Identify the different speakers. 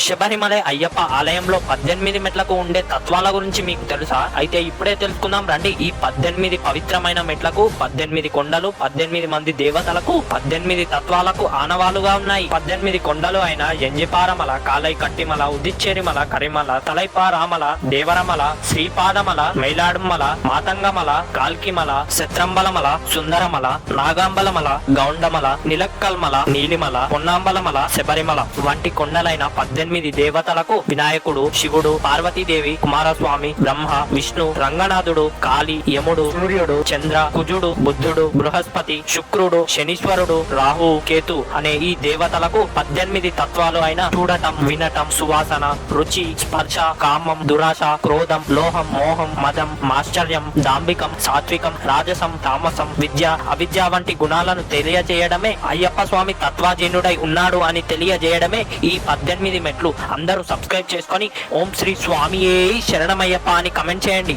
Speaker 1: శబరిమల అయ్యప్ప ఆలయంలో 18 మెట్లకు ఉండే తత్వాల గురించి మీకు తెలుసా? అయితే ఇప్పుడే తెలుసుకుందాం రండి. ఈ 18 పవిత్రమైన మెట్లకు 18 కొండలు, 18 మంది దేవతలకు, 18 తత్వాలకు ఆనవాలుగా ఉన్నాయి. 18 కొండలు అయిన ఎంజిపారమల, కాలై కట్టిమల, ఉదిచ్చేరిమల, కరిమల, తలైపారామల, దేవరమల, శ్రీపాదమల, మైలాడుమల, మాతంగమల, కాల్కిమల, శత్రంబలమల, సుందరమల, నాగాంబలమల, గౌండమల, నిలక్కల్మల, నీలిమల, పొన్నాంబలమల, శబరిమల వంటి కొండలైన 18 దేవతలకు వినాయకుడు, శివుడు, పార్వతీదేవి, కుమారస్వామి, బ్రహ్మ, విష్ణు, రంగనాథుడు, కాళి, యముడు, సూర్యుడు, చంద్ర, కుజుడు, బుద్ధుడు, బృహస్పతి, శుక్రుడు, శనీశ్వరుడు, రాహు, కేతు అనే ఈ దేవతలకు 18 తత్వాలు అయిన చూడటం, వినటం, సువాసన, రుచి, స్పర్శ, కామం, దురాశ, క్రోధం, లోహం, మోహం, మదం, మాశ్చర్యం, దాంభికం, సాత్వికం, రాజసం, తామసం, విద్య, అవిద్య వంటి గుణాలను తెలియజేయడమే అయ్యప్ప స్వామి తత్వాజీనుడై ఉన్నాడు అని తెలియజేయడమే ఈ 18 మెట్లు. అందరూ సబ్స్క్రైబ్ చేసుకొని ఓం శ్రీ స్వామియే శరణమయ్యప్ప అని కమెంట్ చేయండి.